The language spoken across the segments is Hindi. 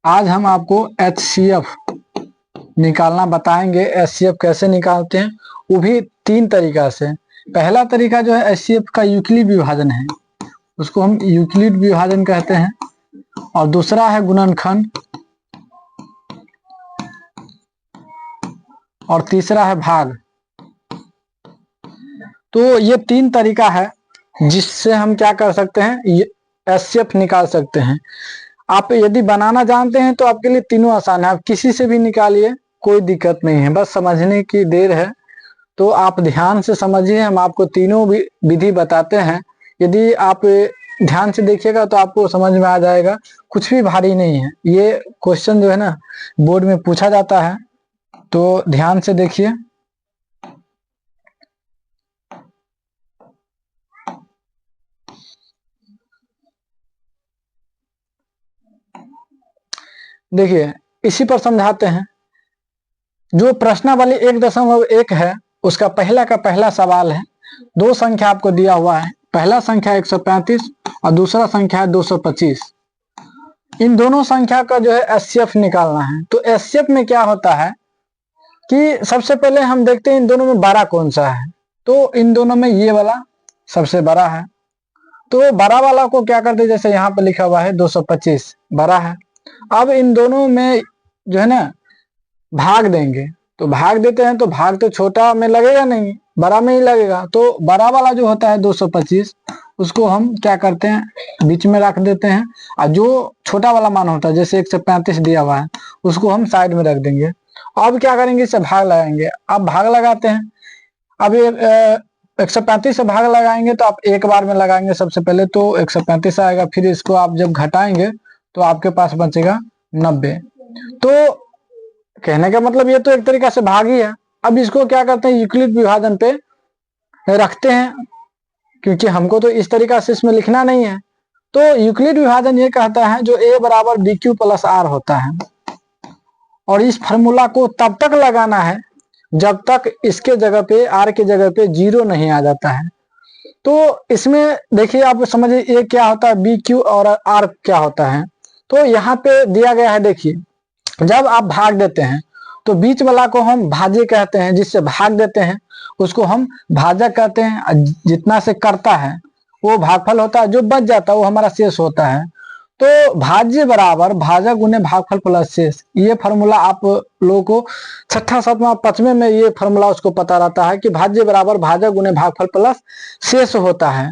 आज हम आपको HCF निकालना बताएंगे। HCF कैसे निकालते हैं वो भी 3 तरीका से। पहला तरीका जो है HCF का यूक्लिड विभाजन है, उसको हम यूक्लिड विभाजन कहते हैं, और दूसरा है गुणनखंड, और तीसरा है भाग। तो ये 3 तरीका है जिससे हम क्या कर सकते हैं, HCF निकाल सकते हैं। आप यदि बनाना जानते हैं तो आपके लिए तीनों आसान है, आप किसी से भी निकालिए, कोई दिक्कत नहीं है, बस समझने की देर है। तो आप ध्यान से समझिए, हम आपको तीनों विधि बताते हैं। यदि आप ध्यान से देखिएगा तो आपको समझ में आ जाएगा, कुछ भी भारी नहीं है। ये क्वेश्चन जो है ना बोर्ड में पूछा जाता है, तो ध्यान से देखिए। देखिए इसी पर समझाते हैं। जो प्रश्नावली 1.1 है उसका पहला का पहला सवाल है। 2 संख्या आपको दिया हुआ है, पहला संख्या 135 और दूसरा संख्या है 225। इन दोनों संख्या का जो है HCF निकालना है। तो HCF में क्या होता है कि सबसे पहले हम देखते हैं इन दोनों में बड़ा कौन सा है। तो इन दोनों में ये वाला सबसे बड़ा है, तो बड़ा वाला को क्या करते हैं, जैसे यहाँ पे लिखा हुआ है 225 बड़ा है। अब इन दोनों में जो है ना भाग देंगे, तो भाग देते हैं तो भाग तो छोटा में लगेगा नहीं, बड़ा में ही लगेगा। तो बड़ा वाला जो होता है 225 उसको हम क्या करते हैं, बीच में रख देते हैं, और जो छोटा वाला मान होता है जैसे 135 दिया हुआ है उसको हम साइड में रख देंगे। अब क्या करेंगे, इससे भाग लगाएंगे। अब भाग लगाते हैं। अब 135 से भाग लगाएंगे तो आप एक बार में लगाएंगे सबसे पहले, तो 135 आएगा। फिर इसको आप जब घटाएंगे तो आपके पास बचेगा 90। तो कहने का मतलब ये तो एक तरीका से भाग ही है। अब इसको क्या करते हैं, यूक्लिड विभाजन पे रखते हैं, क्योंकि हमको तो इस तरीका से इसमें लिखना नहीं है। तो यूक्लिड विभाजन ये कहता है जो A बराबर BQ प्लस R होता है, और इस फार्मूला को तब तक लगाना है जब तक इसके जगह पे R के जगह पे 0 नहीं आ जाता है। तो इसमें देखिए आप समझिए ये क्या होता है, BQ और R क्या होता है। तो यहाँ पे दिया गया है, देखिए जब आप भाग देते हैं तो बीच वाला को हम भाज्य कहते हैं, जिससे भाग देते हैं उसको हम भाजक कहते हैं। जितना से करता है वो भागफल होता है, जो बच जाता है वो हमारा शेष होता है। तो भाज्य बराबर भाजक गुने भागफल प्लस शेष, ये फॉर्मूला आप लोगों को 6ठा 7वां 5वें में ये फॉर्मूला उसको पता रहता है कि भाज्य बराबर भाजक गुने भागफल प्लस शेष होता है।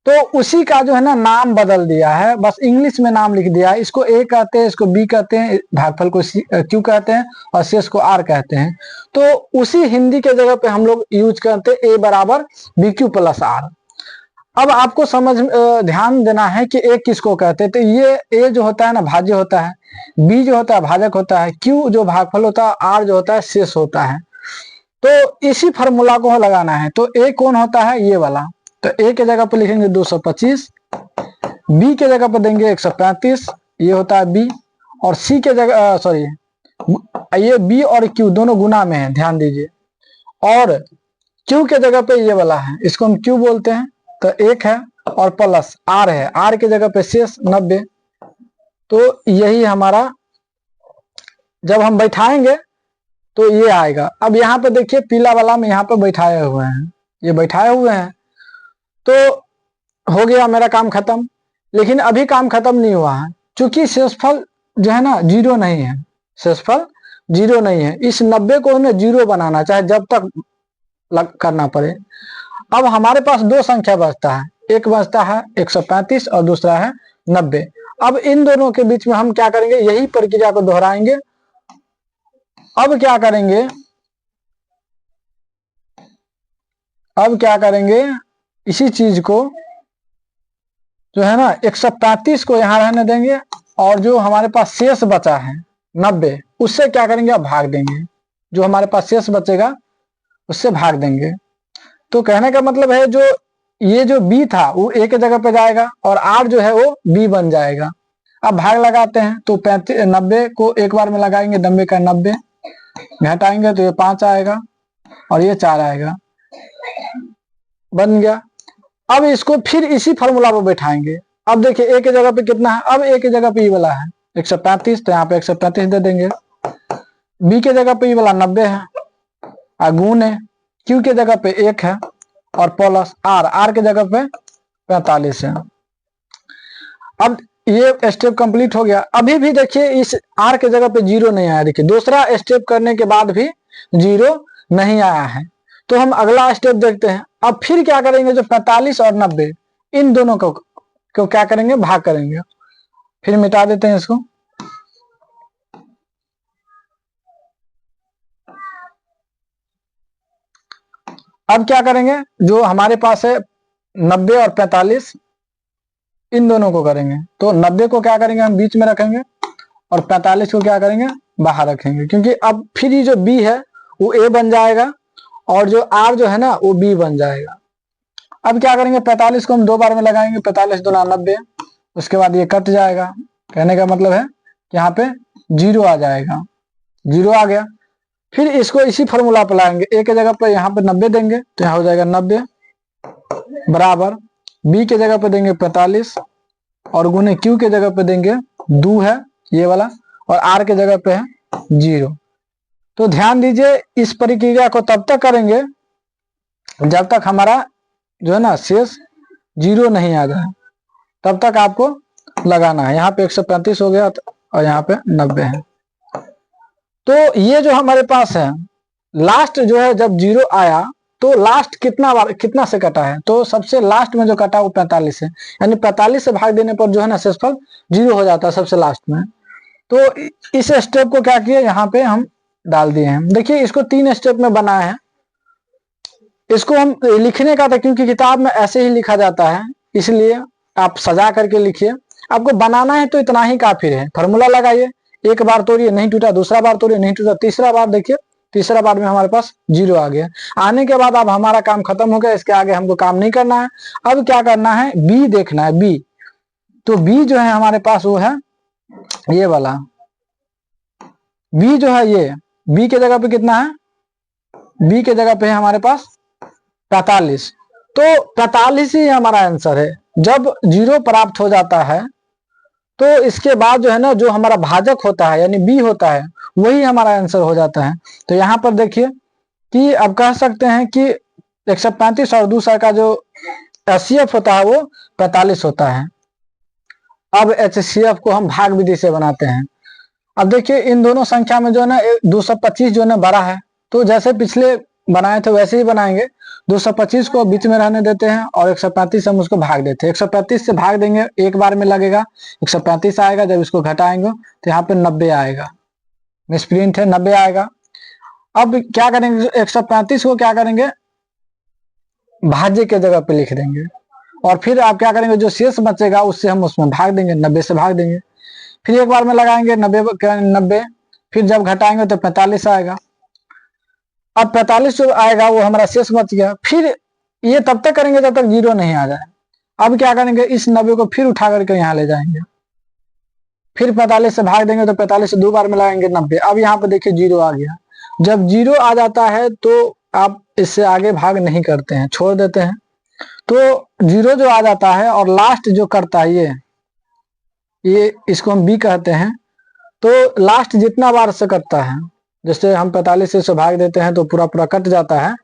तो उसी का जो है ना नाम बदल दिया है, बस इंग्लिश में नाम लिख दिया है। इसको A कहते हैं, इसको B कहते हैं, भागफल को Q कहते हैं, और शेष को R कहते हैं। तो उसी हिंदी के जगह पे हम लोग यूज करते हैं A बराबर BQ प्लस R। अब आपको ध्यान देना है कि A किसको कहते हैं। तो ये A जो होता है ना भाज्य होता है, B जो होता है भाजक होता है, Q जो भागफल होता है, R जो होता है शेष होता है। तो इसी फॉर्मूला को लगाना है। तो A कौन होता है, ये वाला। तो A के जगह पर लिखेंगे 225, B के जगह पर देंगे 135, ये होता है B, और C के जगह सॉरी ये B और Q दोनों गुना में है, ध्यान दीजिए। और Q के जगह पे ये वाला है, इसको हम Q बोलते हैं। तो 1 है और प्लस R है, R के जगह पे शेष 90। तो यही हमारा जब हम बैठाएंगे तो ये आएगा। अब यहाँ पे देखिए पीला वाला में यहाँ पे बैठाए हुए हैं, ये बैठाए हुए हैं। तो हो गया मेरा काम खत्म। लेकिन अभी काम खत्म नहीं हुआ है, क्योंकि शेषफल जो है ना 0 नहीं है, शेषफल 0 नहीं है। इस 90 को हमें 0 बनाना, चाहे जब तक करना पड़े। अब हमारे पास 2 संख्या बचता है, एक बचता है 135 और दूसरा है 90। अब इन दोनों के बीच में हम क्या करेंगे, यही प्रक्रिया को दोहराएंगे। अब क्या करेंगे, इसी चीज को जो है ना 135 को यहाँ रहने देंगे, और जो हमारे पास शेष बचा है 90 उससे क्या करेंगे, अब भाग देंगे। जो हमारे पास शेष बचेगा उससे भाग देंगे। तो कहने का मतलब है जो ये जो B था वो A के जगह पे जाएगा, और R जो है वो B बन जाएगा। अब भाग लगाते हैं तो 90 को एक बार में लगाएंगे, 90 का 90 घटाएंगे तो ये 5 आएगा और ये 4 आएगा, बन गया। अब इसको फिर इसी फॉर्मूला पर बैठाएंगे। अब देखिए A के जगह पे कितना है, अब A के जगह पे ये वाला है, 135, तो यहाँ पे 135 दे देंगे। बी के जगह पे ये वाला 90 है, गुण है, क्यू के जगह पे 1 है और प्लस आर के जगह पे 45 है। अब ये स्टेप कंप्लीट हो गया। अभी भी देखिए इस आर के जगह पे 0 नहीं आया। देखिए दूसरा स्टेप करने के बाद भी 0 नहीं आया है। तो हम अगला स्टेप देखते हैं। अब फिर क्या करेंगे, जो 45 और 90 इन दोनों को क्या करेंगे, भाग करेंगे। फिर मिटा देते हैं इसको। अब क्या करेंगे, जो हमारे पास है 90 और 45 इन दोनों को करेंगे। तो 90 को क्या करेंगे, हम बीच में रखेंगे और 45 को क्या करेंगे, बाहर रखेंगे, क्योंकि अब फिर ये जो बी है वो ए बन जाएगा और जो आर जो है ना वो बी बन जाएगा। अब क्या करेंगे, 45 को हम 2 बार में लगाएंगे, 45 दूना 90, उसके बाद ये कट जाएगा। कहने का मतलब है कि यहाँ पे 0 आ जाएगा, 0 आ गया। फिर इसको इसी फॉर्मूला पर लाएंगे, ए के जगह पर यहाँ पे 90 देंगे तो यहाँ हो जाएगा 90 बराबर बी के जगह पे देंगे 45 और गुने क्यू के जगह पे देंगे 2 है ये वाला और आर के जगह पे है 0। तो ध्यान दीजिए इस प्रक्रिया को तब तक करेंगे जब तक हमारा जो है ना शेष 0 नहीं आ जाए, तब तक आपको लगाना है। यहाँ पे 135 हो गया और यहाँ पे 90 है। तो ये जो हमारे पास है लास्ट जो है जब 0 आया तो लास्ट कितना से कटा है, तो सबसे लास्ट में जो कटा वो 45 है, यानी 45 से भाग देने पर जो है ना शेषफल 0 हो जाता है सबसे लास्ट में। तो इस स्टेप को क्या किए, यहाँ पे हम डाल दिए हैं। देखिए इसको 3 स्टेप में बनाए हैं। इसको हम लिखने का था क्योंकि किताब में ऐसे ही लिखा जाता है, इसलिए आप सजा करके लिखिए। आपको बनाना है तो इतना ही काफी है। फॉर्मूला लगाइए, एक बार तोड़िए नहीं टूटा, दूसरा बार तोड़िए नहीं टूटा, तीसरा बार देखिए, तीसरा बार में हमारे पास 0 आ गया। आने के बाद अब हमारा काम खत्म हो गया, इसके आगे हमको काम नहीं करना है। अब क्या करना है, बी देखना है, बी। तो बी जो है हमारे पास वो है ये वाला बी जो है, ये बी के जगह पे कितना है, बी के जगह पे है हमारे पास 45। तो 45 ही हमारा आंसर है। जब 0 प्राप्त हो जाता है तो इसके बाद जो है ना जो हमारा भाजक होता है यानी बी होता है वही हमारा आंसर हो जाता है। तो यहाँ पर देखिए कि अब कह सकते हैं कि 135 और दूसरा का जो HCF होता है वो 45 होता है। अब HCF को हम भाग विधि से बनाते हैं। अब देखिए इन दोनों संख्या में जो है ना 225 जो है ना बड़ा है, तो जैसे पिछले बनाए थे वैसे ही बनाएंगे। 225 को बीच में रहने देते हैं और 135 हम उसको भाग देते हैं। 135 से भाग देंगे, एक बार में लगेगा 135 आएगा। जब इसको घटाएंगे तो यहाँ पे 90 आएगा, मिसप्रिंट है 90 आएगा। अब क्या करेंगे, 135 को क्या करेंगे, भाज्य के जगह पे लिख देंगे और फिर आप क्या करेंगे, जो शेष बचेगा उससे हम उसमें भाग देंगे, 90 से भाग देंगे। फिर एक बार में लगाएंगे 90, फिर जब घटाएंगे तो 45 आएगा। अब 45 जो आएगा वो हमारा शेष बच गया। फिर ये तब तक करेंगे जब तक 0 नहीं आ जाए। अब क्या करेंगे, इस 90 को फिर उठा करके यहाँ ले जाएंगे, फिर 45 से भाग देंगे तो 45 से 2 बार में लगाएंगे 90। अब यहाँ पे देखिए 0 आ गया। जब 0 आ जाता है तो आप इससे आगे भाग नहीं करते हैं, छोड़ देते हैं। तो 0 जो आ जाता है और लास्ट जो करता है ये इसको हम बी कहते हैं। तो लास्ट जितना बार से कटता है, जैसे हम 45 से भाग देते हैं तो पूरा पूरा कट जाता है,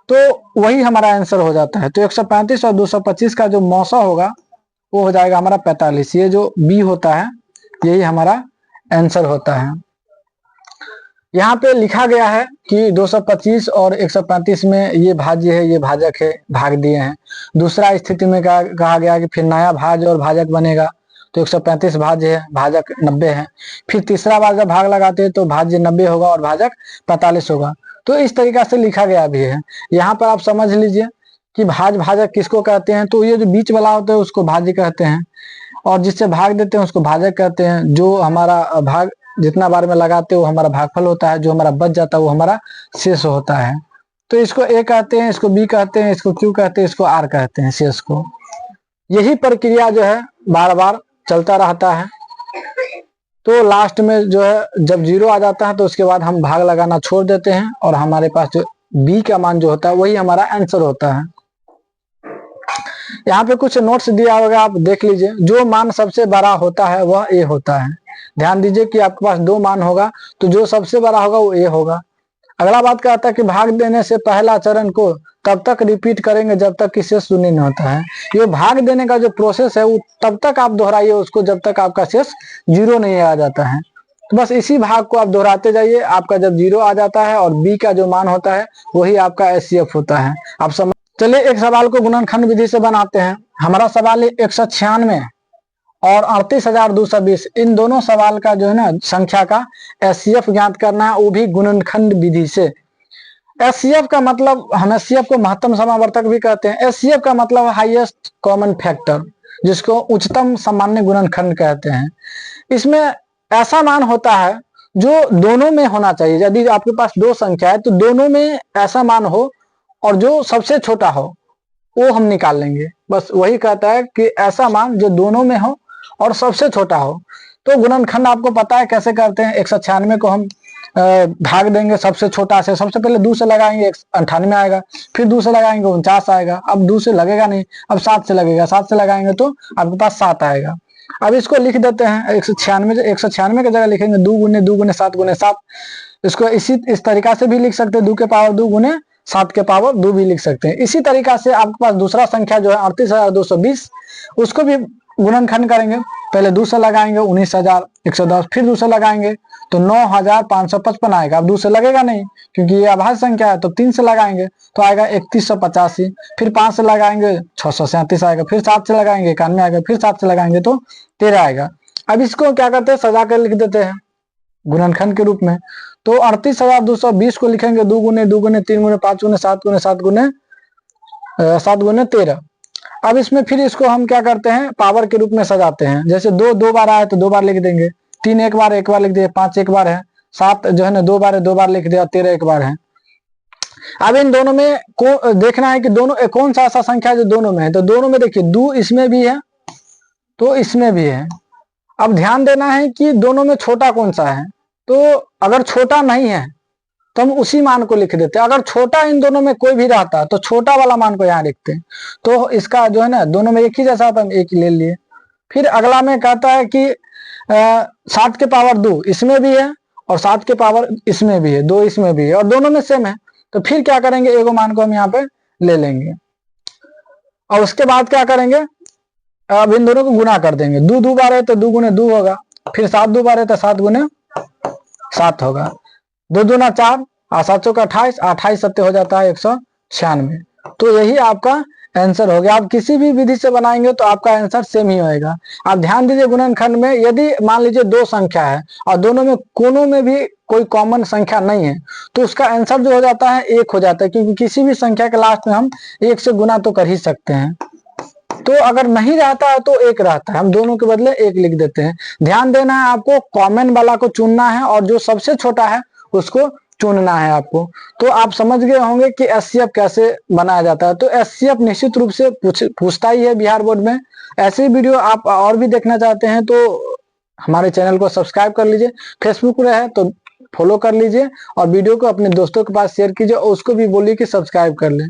तो वही हमारा आंसर हो जाता है। तो 135 और 225 का जो मौसा होगा वो हो जाएगा हमारा 45। ये जो बी होता है यही हमारा आंसर होता है। यहाँ पे लिखा गया है कि 225 और 135 में ये भाज्य है, ये भाजक है, भाग दिए हैं। दूसरा स्थिति में कहा गया कि फिर नया भाज्य और भाजक बनेगा, तो 135 भाज्य है, भाजक 90 है। फिर तीसरा बार जब भाग लगाते हैं तो भाज्य 90 होगा और भाजक 45 होगा। तो इस तरीका से लिखा गया भी है। यहाँ पर आप समझ लीजिए कि भाजक किसको कहते हैं, तो ये जो बीच वाला होता है उसको भाज्य कहते हैं और जिससे भाग देते हैं उसको भाजक कहते हैं। जो हमारा भाग जितना बार में लगाते हैं वो हमारा भागफल होता है, जो हमारा बच जाता है वो हमारा शेष होता है। तो इसको ए कहते हैं, इसको बी कहते हैं, इसको क्यू कहते हैं, इसको आर कहते हैं, शेष को। यही प्रक्रिया जो है बार बार चलता रहता है। तो लास्ट में जो है जब 0 आ जाता है तो उसके बाद हम भाग लगाना छोड़ देते हैं और हमारे पास जो बी का मान जो होता है वही हमारा आंसर होता है। यहाँ पे कुछ नोट्स दिया होगा, आप देख लीजिए। जो मान सबसे बड़ा होता है वह ए होता है। ध्यान दीजिए कि आपके पास दो मान होगा तो जो सबसे बड़ा होगा वो ए होगा। अगला बात कहता है कि भाग देने से पहला चरण को तब तक रिपीट करेंगे जब तक कि शेष शून्य न होता है। ये भाग देने का जो प्रोसेस है वो तब तक आप दोहराइए उसको जब तक आपका शेष 0 नहीं आ जाता है। तो बस इसी भाग को आप दोहराते जाइए। आपका जब 0 आ जाता है और बी का जो मान होता है वही आपका एचसीएफ होता है। आप समझ। चलिए एक सवाल को गुणनखंड विधि से बनाते हैं। हमारा सवाल है 196 और 38,220, इन दोनों सवाल का जो है ना संख्या का एचसीएफ ज्ञात करना है, वो भी गुणनखंड विधि से। एचसीएफ का मतलब, हम एचसीएफ को महत्तम समावर्तक भी कहते हैं। एचसीएफ का मतलब हाईएस्ट कॉमन फैक्टर, जिसको उच्चतम सामान्य गुणनखंड कहते हैं। इसमें ऐसा मान होता है जो दोनों में होना चाहिए। यदि आपके पास दो संख्या है तो दोनों में ऐसा मान हो और जो सबसे छोटा हो वो हम निकाल लेंगे। बस वही कहता है कि ऐसा मान जो दोनों में हो और सबसे छोटा हो। तो गुणनखंड आपको पता है कैसे करते हैं। 196 को हम भाग देंगे सबसे छोटा से। सबसे पहले 2 से लगाएंगे 98 आएगा, फिर 2 से लगाएंगे 49 आएगा। अब 2 से लगेगा नहीं, अब 7 से लगेगा। 7 से लगाएंगे तो आपके पास 7 आएगा। अब इसको लिख देते हैं 196 की जगह लिखेंगे 2 गुने 2 गुने 7 गुने 7। इसको इस तरीका से भी लिख सकते हैं, 2 के पावर 2 गुने 7 के पावर 2 भी लिख सकते हैं। इसी तरीका से आपके पास दूसरा संख्या जो है 38,220, उसको भी गुणनखंड करेंगे। पहले 2 से लगाएंगे 19,110, फिर 2 से लगाएंगे तो 9,555 आएगा। अब 2 से लगेगा नहीं क्योंकि ये अभाज्य संख्या है, तो 3 से लगाएंगे तो आएगा 3185, फिर 5 से लगाएंगे 637 आएगा, फिर 7 से लगाएंगे 91 आएगा, फिर 7 से लगाएंगे तो 13 आएगा। अब इसको क्या करते हैं, सजा कर लिख देते हैं गुणनखंड के रूप में। तो 38,220 को लिखेंगे 2 गुने 2 गुने 3 गुने 5 गुने 7 गुने 7 गुने 7 गुने 13। अब इसमें फिर इसको हम क्या करते हैं, पावर के रूप में सजाते हैं। जैसे 2 2 बार आए तो 2 बार लिख देंगे, 3 एक बार लिख दिए, 5 एक बार है, 7 जो है ना 2 बार लिख दिया, 13 एक बार है। अब इन दोनों में को देखना है कि दोनों कौन सा ऐसा संख्या है जो दोनों में है। तो दोनों में देखिए 2 इसमें भी है तो इसमें भी है। अब ध्यान देना है कि दोनों में छोटा कौन सा है। तो अगर छोटा नहीं है तो हम उसी मान को लिख देते हैं। अगर छोटा इन दोनों में कोई भी रहता तो छोटा वाला मान को यहाँ लिखते हैं। तो इसका जो है ना दोनों में एक ही जैसा था, हम एक ही ले लिए। फिर अगला में कहता है कि 7 के पावर 2 इसमें भी है और 7 के पावर इसमें भी है, 2 इसमें भी है और दोनों में सेम है। तो फिर क्या करेंगे, एगो मान को हम यहाँ पे ले लेंगे और उसके बाद क्या करेंगे, अब इन दोनों को गुना कर देंगे। 2 2 बार है तो 2 गुने 2 होगा, फिर 7 2 बार है तो 7 गुने 7 होगा। 2 दूना 4 और 7 चौका 28, 28 सत्य हो जाता है 196। तो यही आपका आंसर हो गया। आप किसी भी विधि से बनाएंगे तो आपका आंसर सेम ही होएगा। आप ध्यान दीजिए गुणनखंड में यदि मान लीजिए दो संख्या है और दोनों में कोनों में भी कोई कॉमन संख्या नहीं है तो उसका आंसर जो हो जाता है 1 हो जाता है, क्योंकि किसी भी संख्या के लास्ट में हम 1 से गुना तो कर ही सकते हैं। तो अगर नहीं रहता है तो 1 रहता है, हम दोनों के बदले 1 लिख देते हैं। ध्यान देना है आपको, कॉमन वाला को चुनना है और जो सबसे छोटा है उसको चुनना है आपको। तो आप समझ गए होंगे कि एचसीएफ कैसे बनाया जाता है। तो एचसीएफ निश्चित रूप से पूछता ही है बिहार बोर्ड में। ऐसे वीडियो आप और भी देखना चाहते हैं तो हमारे चैनल को सब्सक्राइब कर लीजिए। फेसबुक पे है तो फॉलो कर लीजिए और वीडियो को अपने दोस्तों के पास शेयर कीजिए और उसको भी बोलिए कि सब्सक्राइब कर लें।